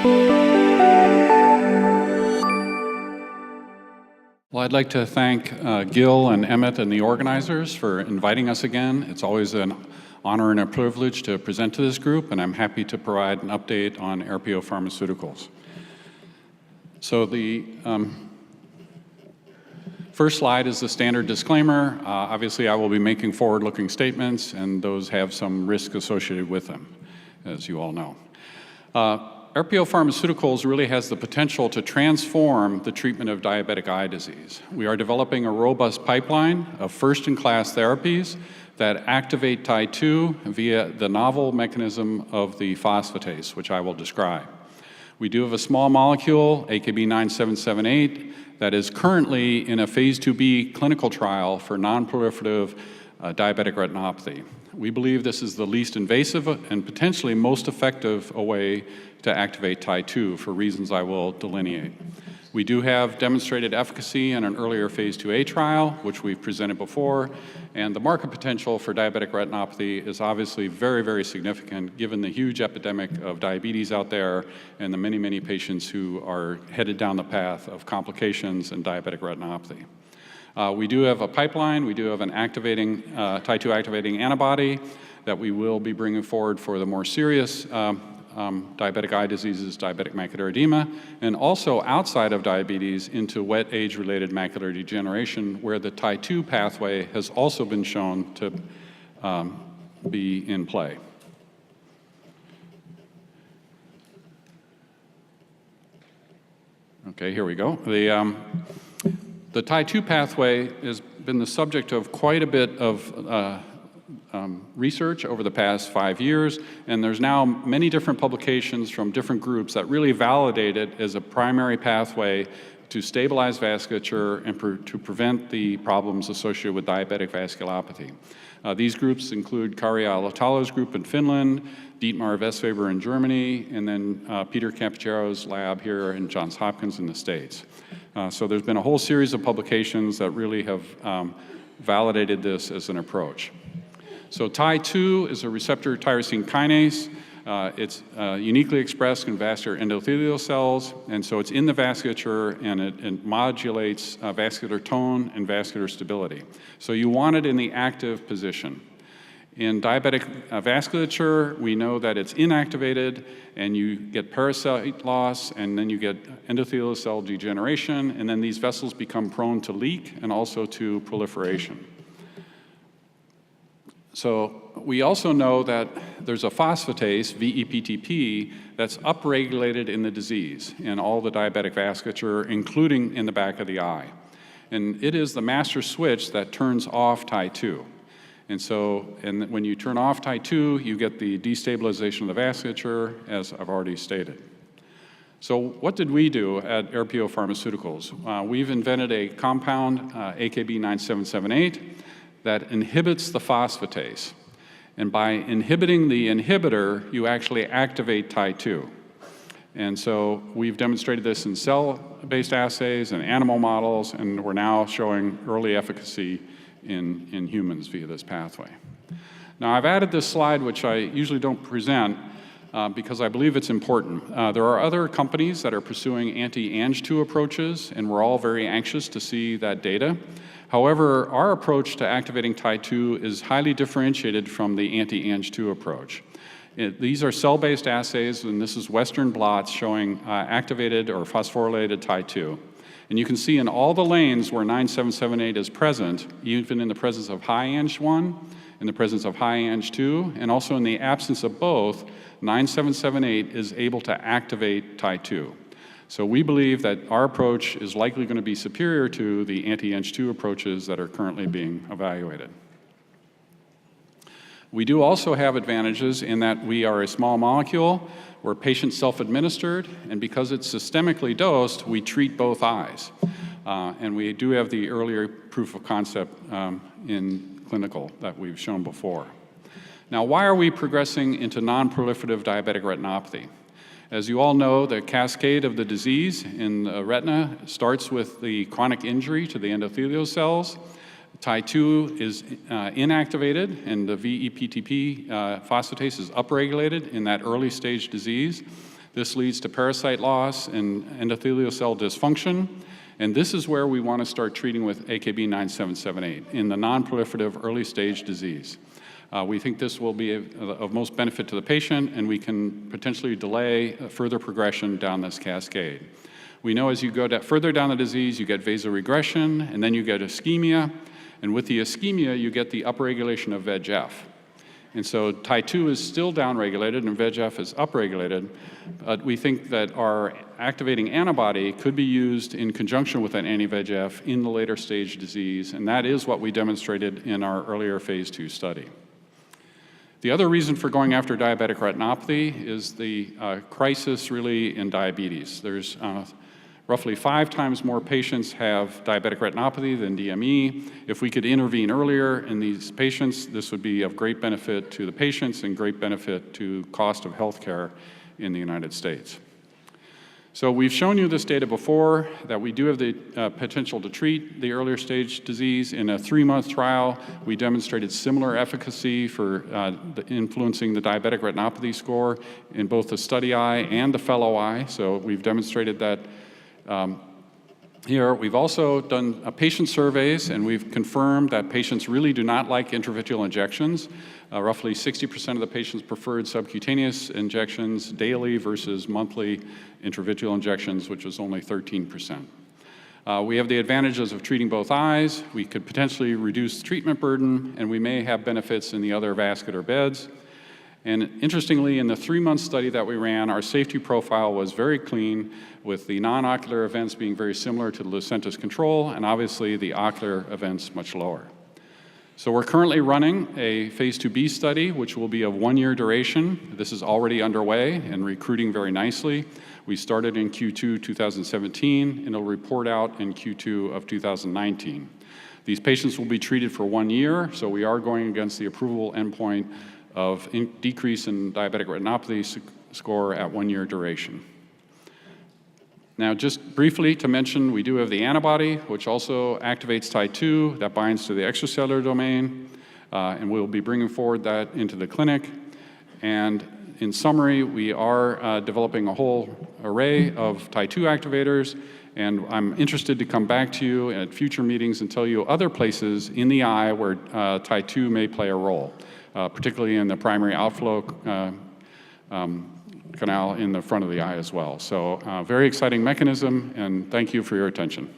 Well, I'd like to thank Gil and Emmett and the organizers for inviting us again. It's always an honor and a privilege to present to this group, and I'm happy to provide an update on Aerpio Pharmaceuticals. So the first slide is the standard disclaimer. Obviously, I will be making forward-looking statements, and those have some risk associated with them, as you all know. Aerpio Pharmaceuticals really has the potential to transform the treatment of diabetic eye disease. We are developing a robust pipeline of first-in-class therapies that activate Tie2 via the novel mechanism of the phosphatase, which I will describe. We do have a small molecule, AKB-9778, that is currently in a Phase IIb clinical trial for non-proliferative diabetic retinopathy. We believe this is the least invasive and potentially most effective way to activate Tie2 for reasons I will delineate. We do have demonstrated efficacy in an earlier Phase IIa trial, which we've presented before, and the market potential for diabetic retinopathy is obviously very, very significant given the huge epidemic of diabetes out there and the many, many patients who are headed down the path of complications and diabetic retinopathy. We do have a pipeline. We do have an activating, Tie2 activating antibody that we will be bringing forward for the more serious diabetic eye diseases, diabetic macular edema, and also outside of diabetes into wet age-related macular degeneration, where the Tie2 pathway has also been shown to be in play. Okay, here we go. The Tie2 pathway has been the subject of quite a bit of research over the past 5 years, and there's now many different publications from different groups that really validate it as a primary pathway to stabilize vasculature and to prevent the problems associated with diabetic vasculopathy. These groups include Kari Alatalo's group in Finland, Dietmar Vestweber in Germany, and then Peter Campichero's lab here in Johns Hopkins in the States. So there's been a whole series of publications that really have validated this as an approach. So Tie2 is a receptor tyrosine kinase. It's uniquely expressed in vascular endothelial cells, and so it's in the vasculature, and it modulates vascular tone and vascular stability. So you want it in the active position. In diabetic vasculature, we know that it's inactivated, and you get paracyte loss, and then you get endothelial cell degeneration, and then these vessels become prone to leak and also to proliferation. So we also know that there's a phosphatase, VE-PTP, that's upregulated in the disease in all the diabetic vasculature, including in the back of the eye. And it is the master switch that turns off Tie2. And when you turn off Tie2, you get the destabilization of the vasculature, as I've already stated. So what did we do at Aerpio Pharmaceuticals? We've invented a compound, AKB-9778, that inhibits the phosphatase. And by inhibiting the inhibitor, you actually activate Tie2. And so we've demonstrated this in cell-based assays and animal models, and we're now showing early efficacy in humans via this pathway. Now, I've added this slide, which I usually don't present, because I believe it's important. There are other companies that are pursuing anti-Ang2 approaches, and we're all very anxious to see that data. However, our approach to activating Tie2 is highly differentiated from the anti-Ang2 approach. These are cell-based assays, and this is Western blots showing activated or phosphorylated Tie2. And you can see in all the lanes where 9778 is present, even in the presence of high Ang1, in the presence of high Ang2, and also in the absence of both, 9778 is able to activate Tie2. So we believe that our approach is likely going to be superior to the anti-Ang2 approaches that are currently being evaluated. We do also have advantages in that we are a small molecule, we're patient self-administered, and because it's systemically dosed, we treat both eyes. And we do have the earlier proof of concept in clinical that we've shown before. Now, why are we progressing into non-proliferative diabetic retinopathy? As you all know, the cascade of the disease in the retina starts with the chronic injury to the endothelial cells. Tie2 is inactivated, and the VE-PTP phosphatase is upregulated in that early stage disease. This leads to parasite loss and endothelial cell dysfunction, and this is where we want to start treating with AKB-9778 in the non-proliferative early stage disease. We think this will be of most benefit to the patient, and we can potentially delay further progression down this cascade. We know as you go further down the disease, you get vasoregression, and then you get ischemia, and with the ischemia, you get the upregulation of VEGF. And so Tie2 is still downregulated and VEGF is upregulated, but we think that our activating antibody could be used in conjunction with an anti-VEGF in the later stage disease, and that is what we demonstrated in our earlier phase 2 study. The other reason for going after diabetic retinopathy is the crisis really in diabetes. There's roughly 5 times more patients have diabetic retinopathy than DME. If we could intervene earlier in these patients, this would be of great benefit to the patients and great benefit to cost of healthcare in the United States. So we've shown you this data before, that we do have the potential to treat the earlier stage disease. In a 3-month trial, we demonstrated similar efficacy for influencing the diabetic retinopathy score in both the study eye and the fellow eye. So we've demonstrated that here. We've also done patient surveys, and we've confirmed that patients really do not like intravitreal injections. Roughly 60% of the patients preferred subcutaneous injections daily versus monthly intravitreal injections, which was only 13%. We have the advantages of treating both eyes. We could potentially reduce treatment burden, and we may have benefits in the other vascular beds. And interestingly, in the 3-month study that we ran, our safety profile was very clean, with the non-ocular events being very similar to the Lucentis control, and obviously the ocular events much lower. So we're currently running a Phase IIb study, which will be of 1-year duration. This is already underway and recruiting very nicely. We started in Q2 2017, and it'll report out in Q2 of 2019. These patients will be treated for 1 year, so we are going against the approval endpoint of decrease in diabetic retinopathy score at 1-year duration. Now, just briefly to mention, we do have the antibody, which also activates Tie2, that binds to the extracellular domain, and we'll be bringing forward that into the clinic. And in summary, we are developing a whole array of Tie2 activators, and I'm interested to come back to you at future meetings and tell you other places in the eye where Tie2 may play a role, particularly in the primary outflow canal in the front of the eye as well. So very exciting mechanism, and thank you for your attention.